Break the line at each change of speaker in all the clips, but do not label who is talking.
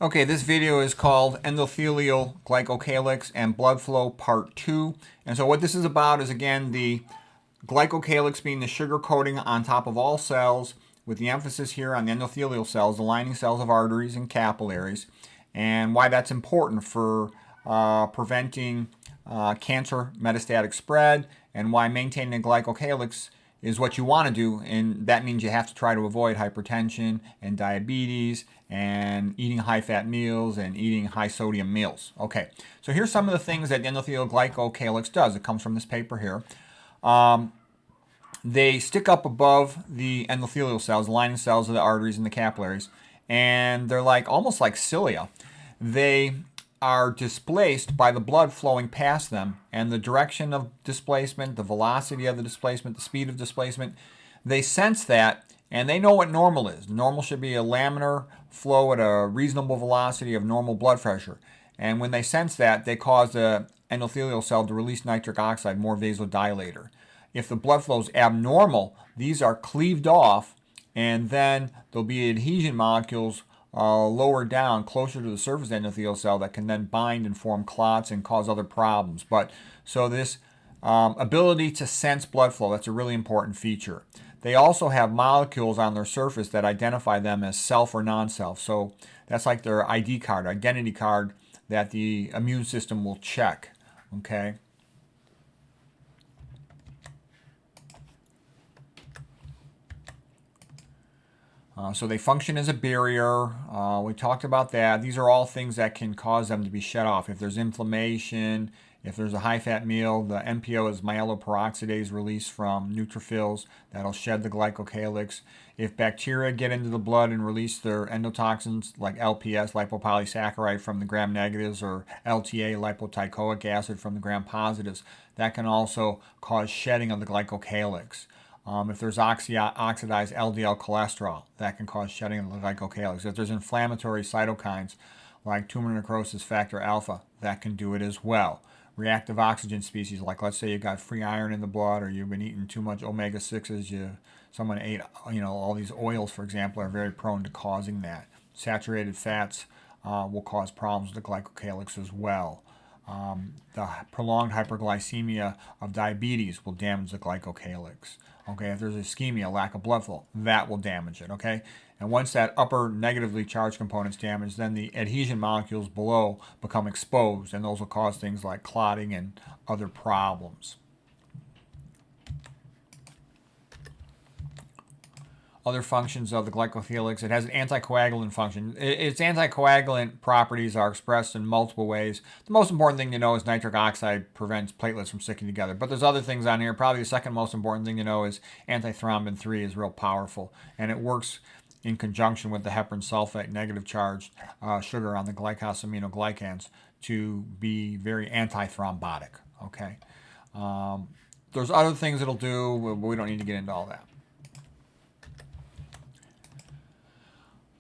Okay, this video is called Endothelial Glycocalyx and Blood Flow Part 2. And so what this is about is, again, the glycocalyx being the sugar coating on top of all cells, with the emphasis here on the endothelial cells, the lining cells of arteries and capillaries, and why that's important for preventing cancer metastatic spread, and why maintaining a glycocalyx is what you want to do, and that means you have to try to avoid hypertension and diabetes and eating high-fat meals and eating high-sodium meals. Okay, so here's some of the things that endothelial glycocalyx does. It comes from this paper here. They stick up above the endothelial cells, the lining cells of the arteries and the capillaries, and they're like almost like cilia. They are displaced by the blood flowing past them, and the direction of displacement, the velocity of the displacement, the speed of displacement, they sense that, and they know what normal is. Normal should be a laminar flow at a reasonable velocity of normal blood pressure. And when they sense that, they cause the endothelial cell to release nitric oxide, more vasodilator. If the blood flow is abnormal, these are cleaved off, and then there'll be adhesion molecules lower down, closer to the surface endothelial cell, that can then bind and form clots and cause other problems. But so this ability to sense blood flow, that's a really important feature. They also have molecules on their surface that identify them as self or non-self. So that's like their ID card, identity card, that the immune system will check. Okay. So they function as a barrier. We talked about that. These are all things that can cause them to be shut off. If there's inflammation, if there's a high-fat meal, the MPO is myeloperoxidase released from neutrophils. That'll shed the glycocalyx. If bacteria get into the blood and release their endotoxins like LPS, lipopolysaccharide, from the gram-negatives, or LTA, lipoteichoic acid, from the gram-positives, that can also cause shedding of the glycocalyx. If there's oxidized LDL cholesterol, that can cause shedding of the glycocalyx. If there's inflammatory cytokines like tumor necrosis factor alpha, that can do it as well. Reactive oxygen species, like let's say you got free iron in the blood, or you've been eating too much omega-6s, someone ate, all these oils, for example, are very prone to causing that. Saturated fats will cause problems with the glycocalyx as well. The prolonged hyperglycemia of diabetes will damage the glycocalyx. Okay, if there's ischemia, lack of blood flow, that will damage it. Okay, and once that upper negatively charged component's damaged, then the adhesion molecules below become exposed, and those will cause things like clotting and other problems. Other functions of the glycocalyx: it has an anticoagulant function. Its anticoagulant properties are expressed in multiple ways. The most important thing to know is nitric oxide prevents platelets from sticking together. But there's other things on here. Probably the second most important thing to know is antithrombin 3 is real powerful, and it works in conjunction with the heparin sulfate negative charged sugar on the glycosaminoglycans to be very antithrombotic. Okay. There's other things it'll do, but we don't need to get into all that.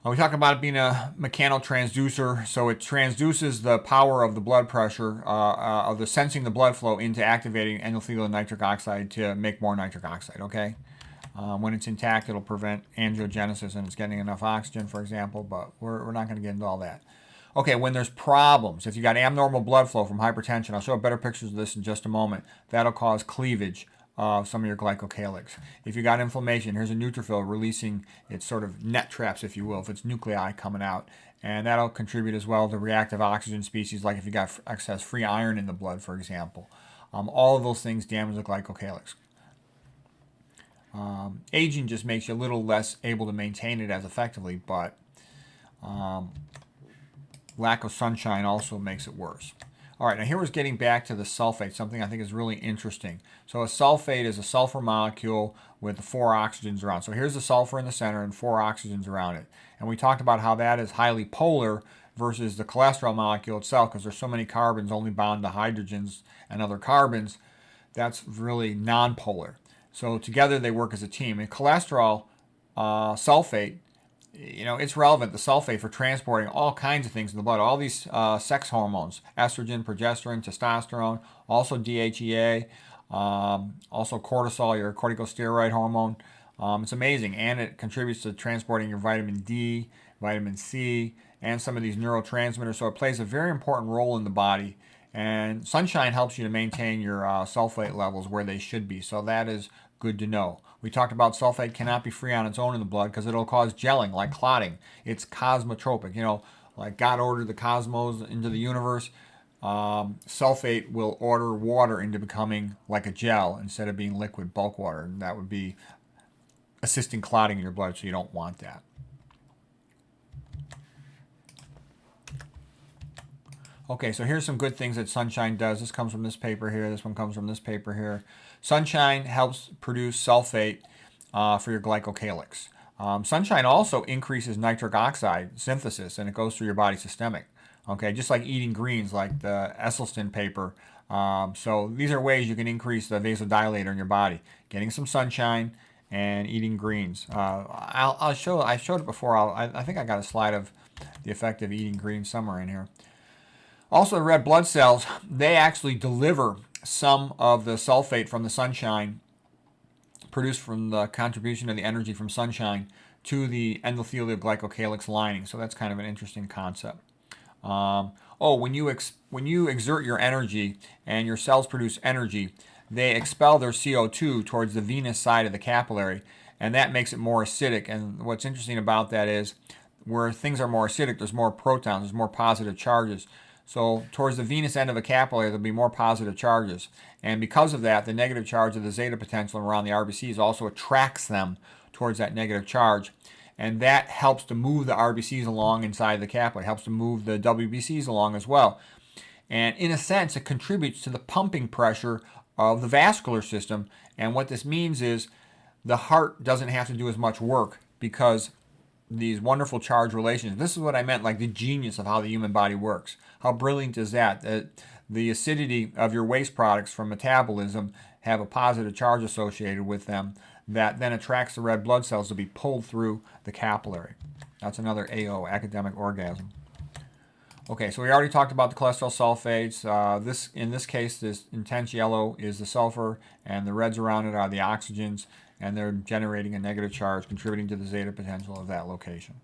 We talk about it being a mechanotransducer, so it transduces the power of the blood pressure, of the sensing the blood flow, into activating endothelial nitric oxide to make more nitric oxide, okay? When it's intact, it'll prevent angiogenesis and it's getting enough oxygen, for example, but we're not going to get into all that. Okay, when there's problems, if you got abnormal blood flow from hypertension, I'll show better pictures of this in just a moment, that'll cause cleavage of some of your glycocalyx. If you got inflammation, here's a neutrophil releasing its sort of net traps, if you will, if it's nuclei coming out, and that'll contribute as well to reactive oxygen species, like if you got excess free iron in the blood, for example. All of those things damage the glycocalyx. Aging just makes you a little less able to maintain it as effectively, but lack of sunshine also makes it worse. All right, now here was getting back to the sulfate, something I think is really interesting. So a sulfate is a sulfur molecule with 4 oxygens around. So here's the sulfur in the center and 4 oxygens around it. And we talked about how that is highly polar versus the cholesterol molecule itself, because there's so many carbons only bound to hydrogens and other carbons. That's really nonpolar. So together they work as a team. And cholesterol, sulfate, it's relevant, the sulfate, for transporting all kinds of things in the blood. All these sex hormones, estrogen, progesterone, testosterone, also DHEA, also cortisol, your corticosteroid hormone. It's amazing, and it contributes to transporting your vitamin D, vitamin C, and some of these neurotransmitters. So it plays a very important role in the body. And sunshine helps you to maintain your sulfate levels where they should be. So that is good to know. We talked about sulfate cannot be free on its own in the blood because it'll cause gelling, like clotting. It's cosmotropic. You know, like God ordered the cosmos into the universe. Sulfate will order water into becoming like a gel instead of being liquid bulk water. And that would be assisting clotting in your blood, so you don't want that. Okay, so here's some good things that sunshine does. This comes from this paper here. This one comes from this paper here. Sunshine helps produce sulfate for your glycocalyx. Sunshine also increases nitric oxide synthesis, and it goes through your body systemic. Okay, just like eating greens, like the Esselstyn paper. So these are ways you can increase the vasodilator in your body. Getting some sunshine and eating greens. I showed it before. I think I got a slide of the effect of eating greens somewhere in here. Also, the red blood cells, they actually deliver some of the sulfate from the sunshine produced from the contribution of the energy from sunshine to the endothelial glycocalyx lining. So that's kind of an interesting concept. When you exert your energy and your cells produce energy, they expel their CO2 towards the venous side of the capillary, and that makes it more acidic. And what's interesting about that is where things are more acidic, there's more protons, there's more positive charges. So towards the venous end of a capillary, there'll be more positive charges. And because of that, the negative charge of the zeta potential around the RBCs also attracts them towards that negative charge. And that helps to move the RBCs along inside the capillary, helps to move the WBCs along as well. And in a sense, it contributes to the pumping pressure of the vascular system. And what this means is the heart doesn't have to do as much work because these wonderful charge relations. This is what I meant, like the genius of how the human body works. How brilliant is that? The acidity of your waste products from metabolism have a positive charge associated with them that then attracts the red blood cells to be pulled through the capillary. That's another AO, academic orgasm. Okay, so we already talked about the cholesterol sulfates. In this case, this intense yellow is the sulfur, and the reds around it are the oxygens, and they're generating a negative charge, contributing to the zeta potential of that location.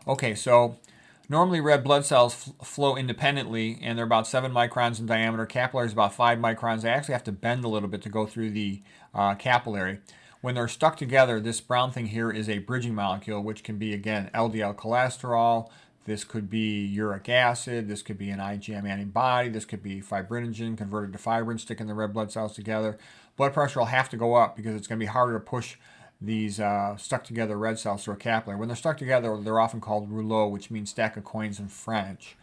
Okay, so normally red blood cells flow independently, and they're about 7 microns in diameter. Capillary is about 5 microns. They actually have to bend a little bit to go through the capillary. When they're stuck together, this brown thing here is a bridging molecule, which can be, again, LDL cholesterol. This could be uric acid. This could be an IgM antibody. This could be fibrinogen converted to fibrin, sticking the red blood cells together. Blood pressure will have to go up because it's going to be harder to push these stuck together red cells through a capillary. When they're stuck together, they're often called rouleau, which means stack of coins in French.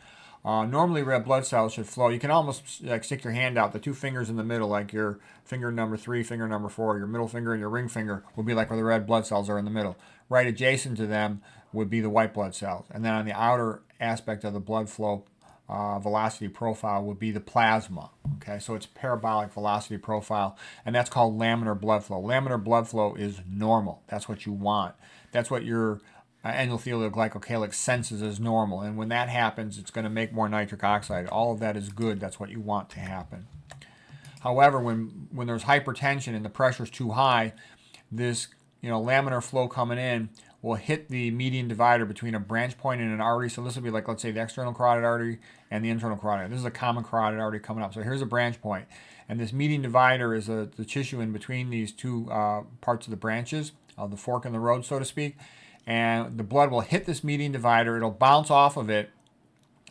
Normally, red blood cells should flow. You can almost stick your hand out. The two fingers in the middle, like your finger number 3, finger number 4, your middle finger and your ring finger, will be like where the red blood cells are in the middle. Right adjacent to them would be the white blood cells. And then on the outer aspect of the blood flow velocity profile would be the plasma. Okay, so it's parabolic velocity profile, and that's called laminar blood flow. Laminar blood flow is normal. That's what you want. That's what your endothelial glycocalyx senses as normal. And when that happens, it's going to make more nitric oxide. All of that is good. That's what you want to happen. However, when there's hypertension and the pressure is too high, this laminar flow coming in will hit the median divider between a branch point and an artery. So this will be like, let's say, the external carotid artery and the internal carotid artery. This is a common carotid artery coming up. So here's a branch point. And this median divider is the tissue in between these two parts of the branches, of the fork in the road, so to speak. And the blood will hit this median divider. It'll bounce off of it,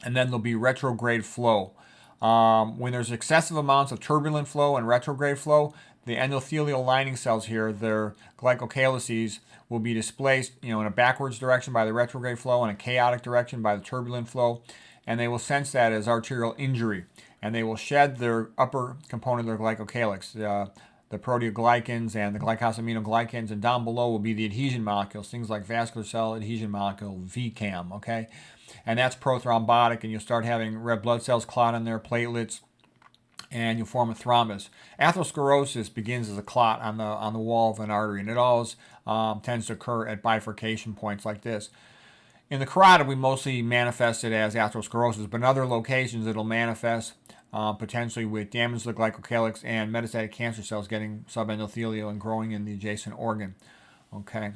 and then there'll be retrograde flow. When there's excessive amounts of turbulent flow and retrograde flow, the endothelial lining cells here, their glycocalyces, will be displaced in a backwards direction by the retrograde flow and a chaotic direction by the turbulent flow, and they will sense that as arterial injury, and they will shed their upper component of their glycocalyx, the proteoglycans and the glycosaminoglycans, and down below will be the adhesion molecules, things like vascular cell adhesion molecule, VCAM, okay? And that's prothrombotic, and you'll start having red blood cells clot on their platelets, and you'll form a thrombus. Atherosclerosis begins as a clot on the wall of an artery, and it always tends to occur at bifurcation points like this. In the carotid, we mostly manifest it as atherosclerosis, but in other locations it'll manifest potentially with damage to the glycocalyx and metastatic cancer cells getting subendothelial and growing in the adjacent organ. Okay.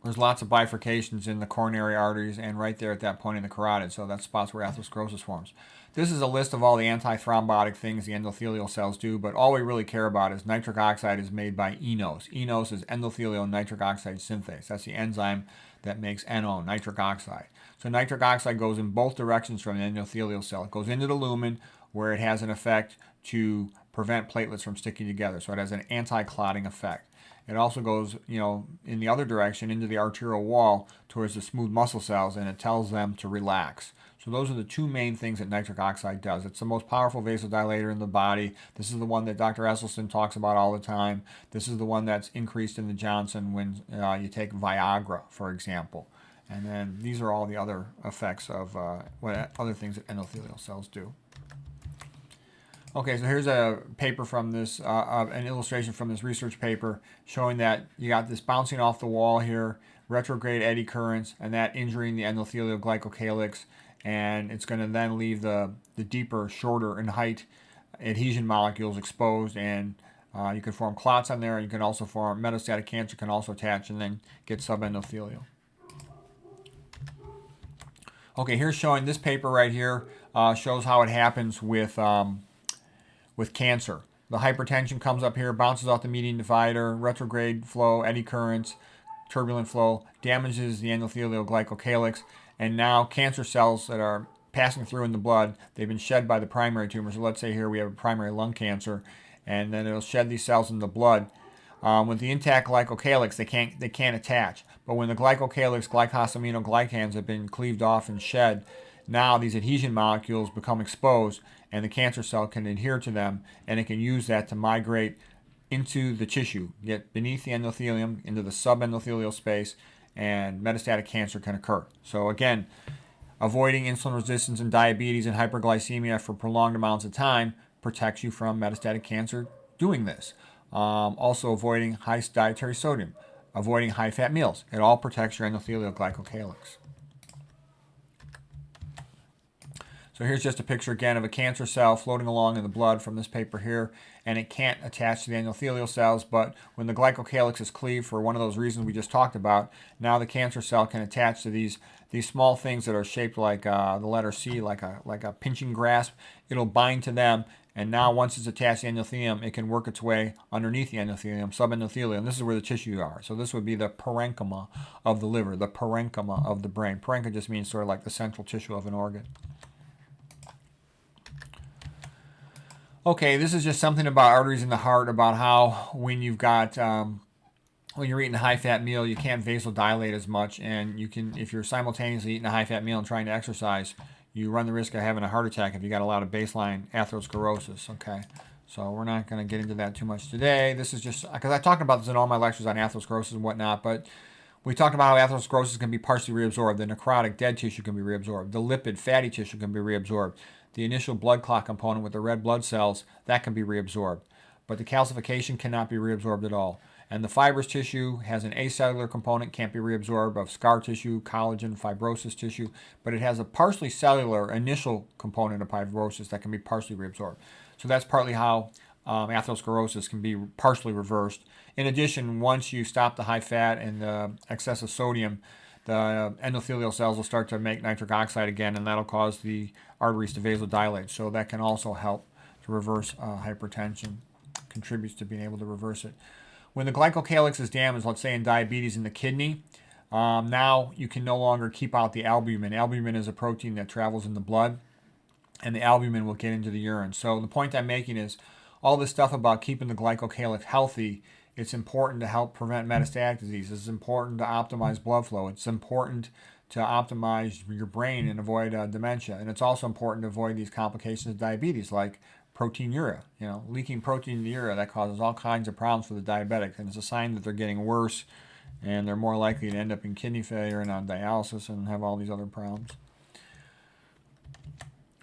There's lots of bifurcations in the coronary arteries and right there at that point in the carotid. So that's spots where atherosclerosis forms. This is a list of all the antithrombotic things the endothelial cells do, but all we really care about is nitric oxide is made by eNOS. eNOS is endothelial nitric oxide synthase. That's the enzyme that makes NO, nitric oxide. So nitric oxide goes in both directions from the endothelial cell. It goes into the lumen where it has an effect to prevent platelets from sticking together. So it has an anti-clotting effect. It also goes, in the other direction into the arterial wall towards the smooth muscle cells, and it tells them to relax. So those are the two main things that nitric oxide does. It's the most powerful vasodilator in the body. This is the one that Dr. Esselstyn talks about all the time. This is the one that's increased in the Johnson when you take Viagra, for example. And then these are all the other effects of what other things that endothelial cells do. Okay, so here's a paper from this, an illustration from this research paper showing that you got this bouncing off the wall here, retrograde eddy currents, and that injuring the endothelial glycocalyx, and it's going to then leave the deeper, shorter in height adhesion molecules exposed, and you can form clots on there, and you can also form metastatic cancer, can also attach and then get subendothelial. Okay, here's showing this paper right here, shows how it happens with cancer. The hypertension comes up here, bounces off the median divider, retrograde flow, eddy currents, turbulent flow, damages the endothelial glycocalyx, and now cancer cells that are passing through in the blood, they've been shed by the primary tumor. So let's say here we have a primary lung cancer, and then it'll shed these cells in the blood. With the intact glycocalyx, they can't attach. But when the glycocalyx glycosaminoglycans have been cleaved off and shed, now these adhesion molecules become exposed, and the cancer cell can adhere to them, and it can use that to migrate into the tissue, get beneath the endothelium, into the subendothelial space, and metastatic cancer can occur. So again, avoiding insulin resistance and diabetes and hyperglycemia for prolonged amounts of time protects you from metastatic cancer doing this. Also avoiding high dietary sodium, avoiding high-fat meals. It all protects your endothelial glycocalyx. So here's just a picture again of a cancer cell floating along in the blood from this paper here, and it can't attach to the endothelial cells, but when the glycocalyx is cleaved for one of those reasons we just talked about, now the cancer cell can attach to these small things that are shaped like the letter C, like a pinching grasp. It'll bind to them, and now once it's attached to the endothelium, it can work its way underneath the endothelium, subendothelium, and this is where the tissue are. So this would be the parenchyma of the liver, the parenchyma of the brain. Parenchyma just means sort of like the central tissue of an organ. Okay, this is just something about arteries in the heart, about how when you've got, when you're eating a high-fat meal, you can't vasodilate as much, and you can, if you're simultaneously eating a high-fat meal and trying to exercise, you run the risk of having a heart attack if you got a lot of baseline atherosclerosis, okay? So we're not going to get into that too much today. This is just, because I talked about this in all my lectures on atherosclerosis and whatnot, but we talked about how atherosclerosis can be partially reabsorbed. The necrotic dead tissue can be reabsorbed. The lipid fatty tissue can be reabsorbed. The initial blood clot component with the red blood cells, that can be reabsorbed. But the calcification cannot be reabsorbed at all. And the fibrous tissue has an acellular component, can't be reabsorbed, of scar tissue, collagen, fibrosis tissue, but it has a partially cellular initial component of fibrosis that can be partially reabsorbed. So that's partly how atherosclerosis can be partially reversed. In addition, once you stop the high fat and the excessive sodium, the endothelial cells will start to make nitric oxide again, and that'll cause the arteries to vasodilate. So that can also help to reverse hypertension, contributes to being able to reverse it. When the glycocalyx is damaged, let's say in diabetes in the kidney, now you can no longer keep out the albumin. Albumin is a protein that travels in the blood, and the albumin will get into the urine. So the point I'm making is all this stuff about keeping the glycocalyx healthy, it's important to help prevent metastatic disease. It's important to optimize blood flow. It's important to optimize your brain and avoid dementia. And it's also important to avoid these complications of diabetes, like proteinuria. Leaking protein in the urine, that causes all kinds of problems for the diabetic. And it's a sign that they're getting worse, and they're more likely to end up in kidney failure and on dialysis and have all these other problems.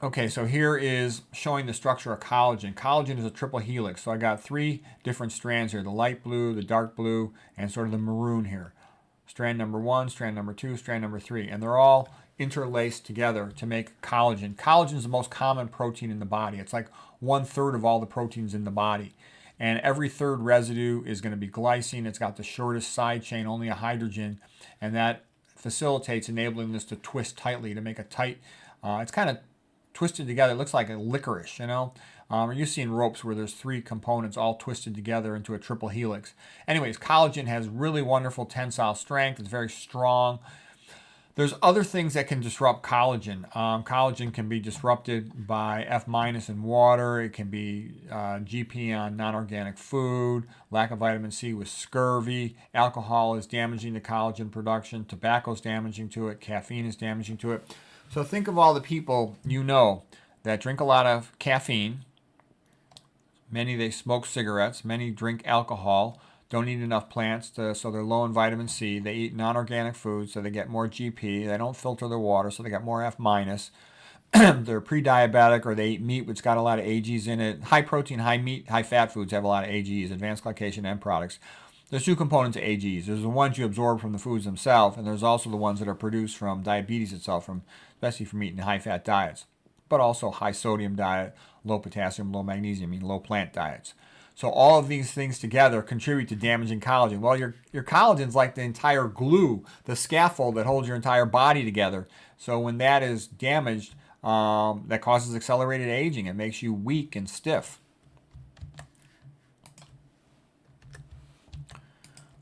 Okay, so here is showing the structure of collagen. Collagen is a triple helix. So I got 3 different strands here, the light blue, the dark blue, and sort of the maroon here. Strand number 1, strand number 2, strand number 3. And they're all interlaced together to make collagen. Collagen is the most common protein in the body. It's like 1/3 of all the proteins in the body. And every third residue is going to be glycine. It's got the shortest side chain, only a hydrogen. and that facilitates enabling this to twist tightly to make a tight, it's kind of twisted together. It looks like a licorice, you know. You've seen ropes where there's 3 components all twisted together into a triple helix. Anyways, collagen has really wonderful tensile strength. It's very strong. There's other things that can disrupt collagen. Collagen can be disrupted by F- in water. It can be GP on non-organic food, lack of vitamin C with scurvy. Alcohol is damaging to collagen production. Tobacco is damaging to it. Caffeine is damaging to it. So think of all the people you know that drink a lot of caffeine. Many, they smoke cigarettes. Many drink alcohol. Don't eat enough plants, so they're low in vitamin C. They eat non-organic foods, so they get more GP. They don't filter their water, so they get more F-. They're pre-diabetic, or they eat meat which got a lot of AGs in it. High protein, high meat, high fat foods have a lot of AGs, advanced glycation end products. There's 2 components of AGs. There's the ones you absorb from the foods themselves, and there's also the ones that are produced from diabetes itself, especially from eating high-fat diets, but also high-sodium diet, low potassium, low magnesium, low plant diets. So all of these things together contribute to damaging collagen. Well, your collagen is like the entire glue, the scaffold that holds your entire body together. So when that is damaged, that causes accelerated aging. It makes you weak and stiff.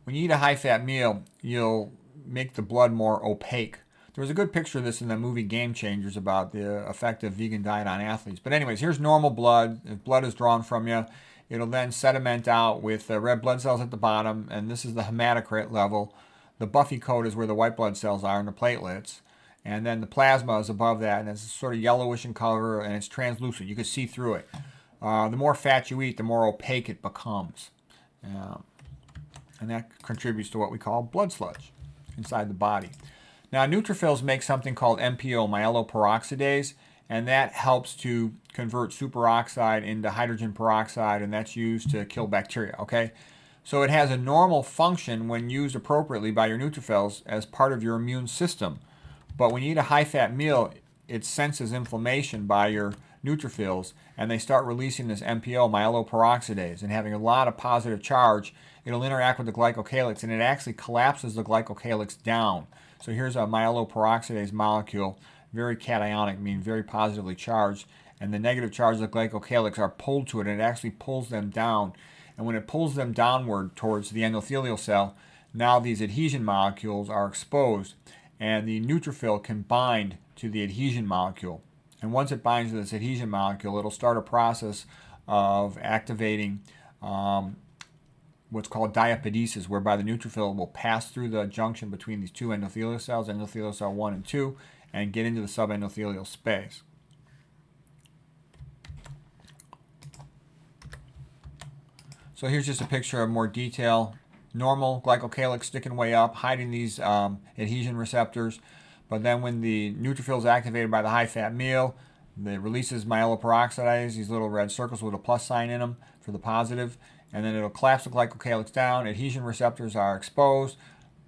When you eat a high-fat meal, you'll make the blood more opaque. There was a good picture of this in the movie Game Changers about the effect of vegan diet on athletes. But anyways, here's normal blood. If blood is drawn from you, it'll then sediment out with red blood cells at the bottom, and this is the hematocrit level. The buffy coat is where the white blood cells are and the platelets. And then the plasma is above that, and it's sort of yellowish in color, and it's translucent. You can see through it. The more fat you eat, the more opaque it becomes. And that contributes to what we call blood sludge inside the body. Now, neutrophils make something called MPO, myeloperoxidase, and that helps to convert superoxide into hydrogen peroxide, and that's used to kill bacteria, okay? So it has a normal function when used appropriately by your neutrophils as part of your immune system. But when you eat a high-fat meal, it senses inflammation by your neutrophils, and they start releasing this MPO, myeloperoxidase, and having a lot of positive charge. It'll interact with the glycocalyx, and it actually collapses the glycocalyx down. So here's a myeloperoxidase molecule, very cationic, meaning very positively charged, and the negative charges of the glycocalyx are pulled to it, and it actually pulls them down. And when it pulls them downward towards the endothelial cell, now these adhesion molecules are exposed, and the neutrophil can bind to the adhesion molecule. And once it binds to this adhesion molecule, it'll start a process of activating what's called diapedesis, whereby the neutrophil will pass through the junction between these 2 endothelial cells, endothelial cell 1 and 2, and get into the subendothelial space. So here's just a picture of more detail. Normal glycocalyx sticking way up, hiding these adhesion receptors. But then when the neutrophil is activated by the high-fat meal, it releases myeloperoxidase, these little red circles with a plus sign in them for the positive. And then it'll collapse the glycocalyx down. Adhesion receptors are exposed.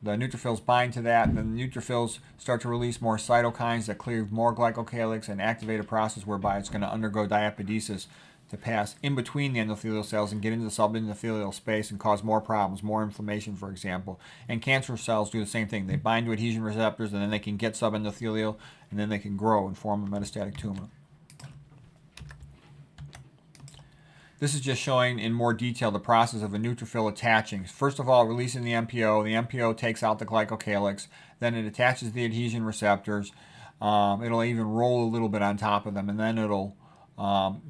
The neutrophils bind to that, and then the neutrophils start to release more cytokines that cleave more glycocalyx and activate a process whereby it's going to undergo diapedesis to pass in between the endothelial cells and get into the subendothelial space and cause more problems, more inflammation, for example. And cancer cells do the same thing. They bind to adhesion receptors, and then they can get subendothelial, and then they can grow and form a metastatic tumor. This is just showing in more detail the process of a neutrophil attaching. First of all, releasing the MPO. The MPO takes out the glycocalyx. Then it attaches the adhesion receptors. It'll even roll a little bit on top of them, and then it'll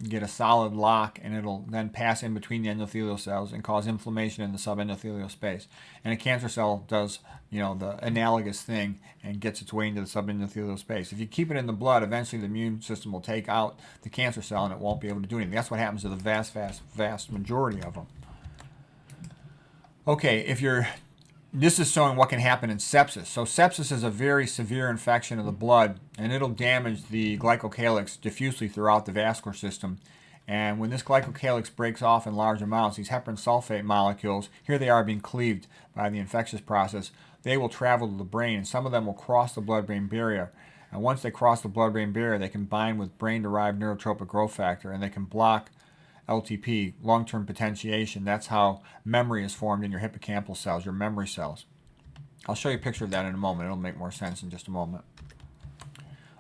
get a solid lock, and it'll then pass in between the endothelial cells and cause inflammation in the subendothelial space. And a cancer cell does, the analogous thing and gets its way into the subendothelial space. If you keep it in the blood, eventually the immune system will take out the cancer cell, and it won't be able to do anything. That's what happens to the vast majority of them. Okay, this is showing what can happen in sepsis. So sepsis is a very severe infection of the blood, and it'll damage the glycocalyx diffusely throughout the vascular system. And when this glycocalyx breaks off in large amounts, these heparan sulfate molecules, here they are being cleaved by the infectious process, they will travel to the brain, and some of them will cross the blood-brain barrier. And once they cross the blood-brain barrier, they can bind with brain-derived neurotropic growth factor, and they can block LTP, long-term potentiation. That's how memory is formed in your hippocampal cells, your memory cells. I'll show you a picture of that in a moment. It'll make more sense in just a moment.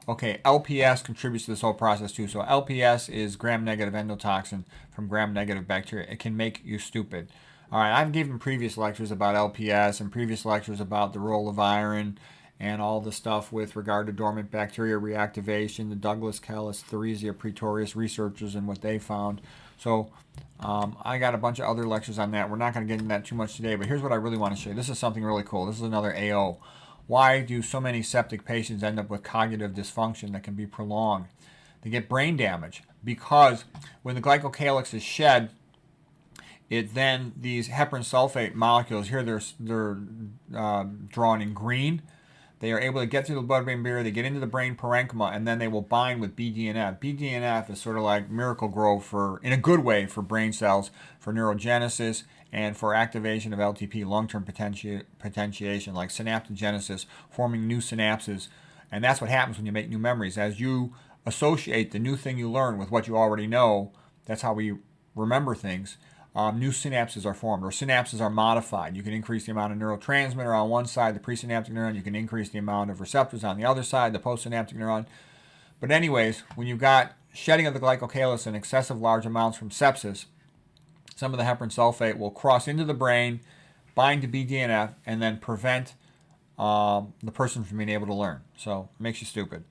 Okay, LPS contributes to this whole process too. So LPS is gram-negative endotoxin from gram-negative bacteria. It can make you stupid. All right, I've given previous lectures about LPS and previous lectures about the role of iron and all the stuff with regard to dormant bacteria reactivation, the Douglas, Callis, Theresia, Pretorius researchers and what they found. So I got a bunch of other lectures on that. We're not going to get into that too much today, but here's what I really want to show you. This is something really cool. This is another AO. Why do so many septic patients end up with cognitive dysfunction that can be prolonged? They get brain damage because when the glycocalyx is shed, it then, these heparan sulfate molecules, here they're drawn in green. They are able to get through the blood-brain barrier, they get into the brain parenchyma, and then they will bind with BDNF. BDNF is sort of like Miracle-Gro for, in a good way, for brain cells, for neurogenesis, and for activation of LTP, long-term potentiation, like synaptogenesis, forming new synapses. And that's what happens when you make new memories. As you associate the new thing you learn with what you already know, that's how we remember things. New synapses are formed, or synapses are modified. You can increase the amount of neurotransmitter on one side, the presynaptic neuron. You can increase the amount of receptors on the other side, the postsynaptic neuron. But anyways, when you've got shedding of the glycocalyx in excessive large amounts from sepsis, some of the heparan sulfate will cross into the brain, bind to BDNF, and then prevent the person from being able to learn. So it makes you stupid.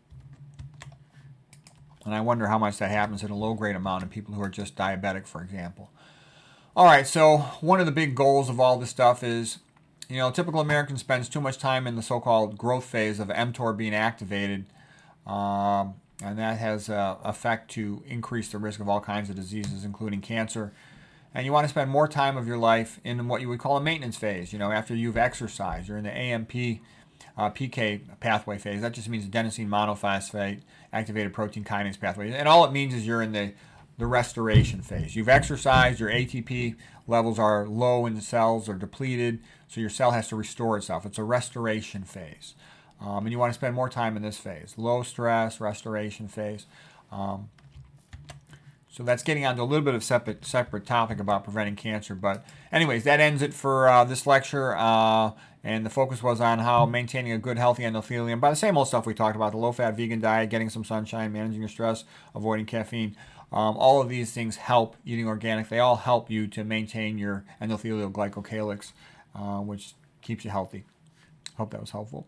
And I wonder how much that happens in a low-grade amount in people who are just diabetic, for example. All right, so one of the big goals of all this stuff is, you know, typical American spends too much time in the so-called growth phase of mTOR being activated, and that has an effect to increase the risk of all kinds of diseases, including cancer. And you want to spend more time of your life in what you would call a maintenance phase, you know, after you've exercised. You're in the AMP, PK pathway phase. That just means adenosine monophosphate, activated protein kinase pathway. And all it means is you're in the restoration phase. You've exercised, your ATP levels are low in the cells or depleted, so your cell has to restore itself. It's a restoration phase. And you want to spend more time in this phase. Low stress, restoration phase. So that's getting onto a little bit of separate topic about preventing cancer. But anyways, that ends it for this lecture. And the focus was on how maintaining a good, healthy endothelium by the same old stuff we talked about, the low-fat vegan diet, getting some sunshine, managing your stress, avoiding caffeine. All of these things help, eating organic, they all help you to maintain your endothelial glycocalyx, which keeps you healthy. Hope that was helpful.